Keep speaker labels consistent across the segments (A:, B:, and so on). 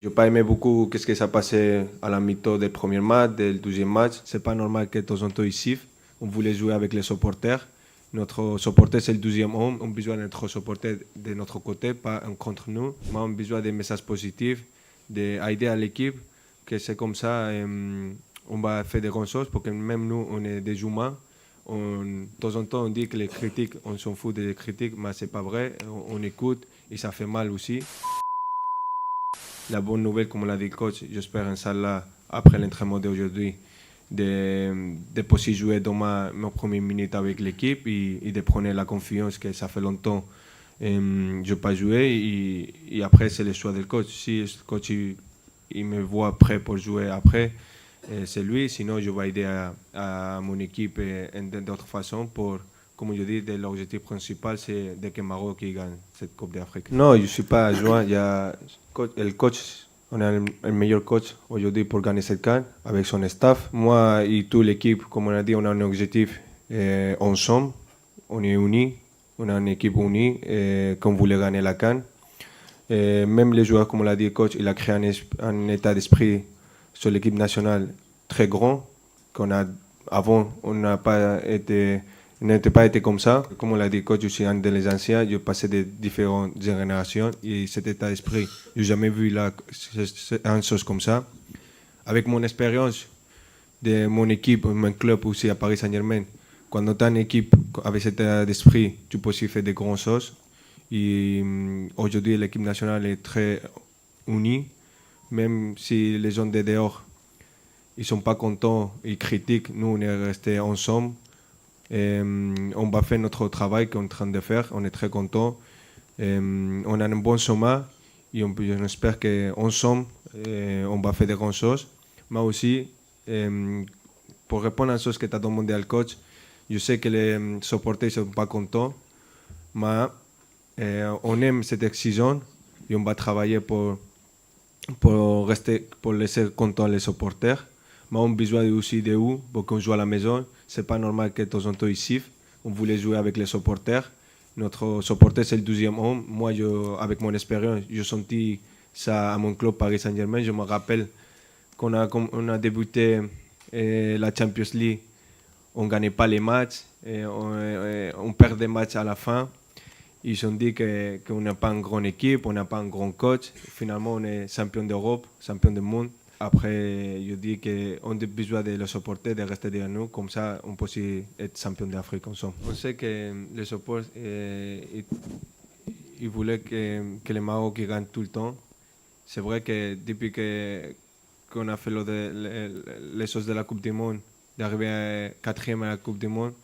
A: Je n'ai pas aimé beaucoup qu'est-ce qui s'est passé à la mi-temps du premier match, du deuxième match. C'est pas normal que de temps en temps ils sifflent. On voulait jouer avec les supporters. Notre supporter, c'est le deuxième homme. On a besoin de notre supporter de notre côté, pas un contre nous. Mais on a besoin des messages positifs, d'aider à l'équipe, que c'est comme ça, on va faire des grandes choses, parce que même nous, on est des humains. De temps en temps, on dit que les critiques, on s'en fout des critiques, mais c'est pas vrai. On écoute et ça fait mal aussi. La bonne nouvelle, comme l'a dit le coach, j'espère, Inch'Allah, après l'entraînement d'aujourd'hui, de pouvoir jouer dans mes premières minutes avec l'équipe et de prendre la confiance que ça fait longtemps que je n'ai pas joué. Et après, c'est le choix du coach. Si le coach il me voit prêt pour jouer après, c'est lui. Sinon, je vais aider à mon équipe d'autres façons pour, comme je dis, l'objectif principal, c'est de que Maroc gagne cette Coupe d'Afrique. Non, je ne suis pas joueur. Il y a le coach, on a le meilleur coach aujourd'hui pour gagner cette CAN avec son staff. Moi et toute l'équipe, comme on a dit, on a un objectif ensemble. On est unis. On a une équipe unie qu'on voulait gagner la CAN. Même les joueurs, comme on l'a dit, le coach, il a créé un état d'esprit sur l'équipe nationale très grand. Avant, on n'était pas été comme ça. Comme on l'a dit, coach, je suis un des anciens, je passé de différentes générations et cet état d'esprit, je n'ai jamais vu une chose comme ça. Avec mon expérience de mon équipe, mon club aussi à Paris Saint-Germain, quand tu as une équipe avec cet état d'esprit, tu peux aussi faire de grandes choses. Et aujourd'hui, l'équipe nationale est très unie, même si les gens de dehors ils sont pas contents, ils critiquent, nous on est restés ensemble. On va faire notre travail qu'on est en train de faire, on est très contents. On a un bon sommet et on espère qu'ensemble on va faire de grandes choses. Mais aussi, pour répondre à la chose que tu as demandé au coach, je sais que les supporters ne sont pas contents, mais on aime cette exigence et on va travailler pour laisser contents les supporters. Mais on a besoin aussi de vous pour qu'on joue à la maison. C'est pas normal que de temps en temps ils sifflent. On voulait jouer avec les supporters. Notre supporter, c'est le deuxième homme. Moi, avec mon expérience, j'ai senti ça à mon club Paris Saint-Germain. Je me rappelle qu'on a débuté la Champions League. On ne gagnait pas les matchs. On perd des matchs à la fin. Ils ont dit qu'on n'a pas une grande équipe, on n'a pas un grand coach. Finalement, on est champion d'Europe, champion du monde. Après, je dis qu'on a besoin de le supporter, de rester derrière nous. Comme ça, on peut aussi être champion d'Afrique ensemble. On sait que le support, ils voulaient que le Maroc gagne tout le temps. C'est vrai que depuis qu'on a fait les choses de la Coupe du Monde, d'arriver quatrième à la Coupe du Monde,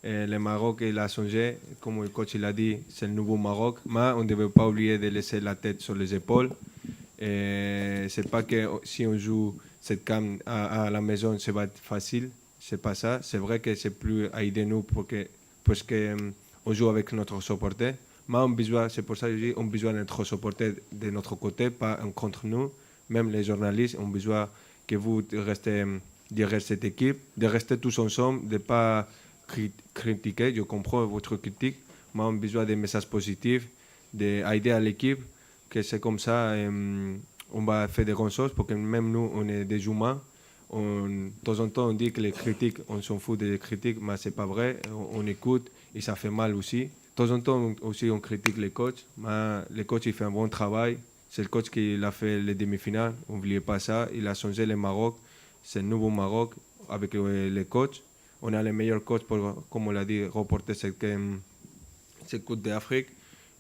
A: le Maroc, il a changé. Comme le coach l'a dit, c'est le nouveau Maroc. Mais on ne devait pas oublier de laisser la tête sur les épaules. C'est pas que si on joue cette CAN à la maison, ça va être facile. C'est pas ça. C'est vrai que c'est plus à aider nous parce que on joue avec notre supporter. Mais c'est pour ça que je dis, on a besoin de notre supporter de notre côté, pas un contre nous. Même les journalistes ont besoin que vous restez derrière cette équipe, de rester tous ensemble, de ne pas critiquer. Je comprends votre critique, mais on a besoin des messages positifs, d'aider à l'équipe, que c'est comme ça, on va faire des grandes choses, parce que même nous, on est des humains. De temps en temps, on dit que les critiques, on s'en fout des critiques, mais c'est pas vrai. On écoute et ça fait mal aussi. De temps en temps, aussi, on critique les coachs, mais le coach, il fait un bon travail. C'est le coach qui a fait les demi-finales, n'oubliez pas ça. Il a changé le Maroc, c'est le nouveau Maroc avec les coachs. On a les meilleurs coachs pour, comme on l'a dit, reporter cette Coupe d'Afrique.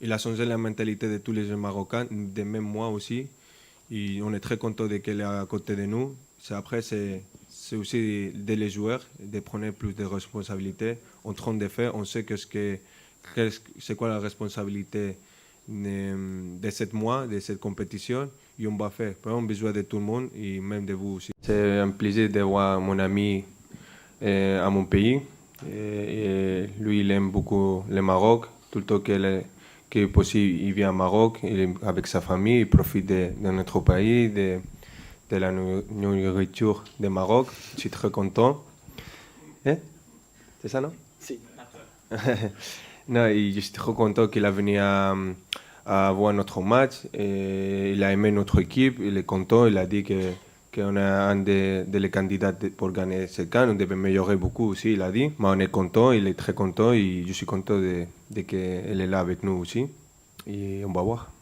A: Il a changé la mentalité de tous les jeunes Marocains, de même moi aussi. Et on est très content de qu'elle est à côté de nous. Après, c'est aussi de les joueurs, de prendre plus de responsabilités. En train de faire, on sait c'est quoi la responsabilité de 7 mois, de cette compétition, et on va faire. On a besoin de tout le monde et même de vous aussi. C'est un plaisir de voir mon ami à mon pays. Et lui, il aime beaucoup le Maroc. Tout le temps qu'il possible, il vient au Maroc avec sa famille, il profite de notre pays, de la nourriture du Maroc. Je suis très content. C'est ça, non?
B: Si.
A: Non, et je suis trop content qu'il a venu à voir notre match. Et il a aimé notre équipe, il est content, il a dit qu'on est un des candidats pour gagner ce CAN. On devait améliorer beaucoup aussi, il a dit. Mais on est content, il est très content et je suis content de qu'elle est là avec nous aussi. Et on va voir.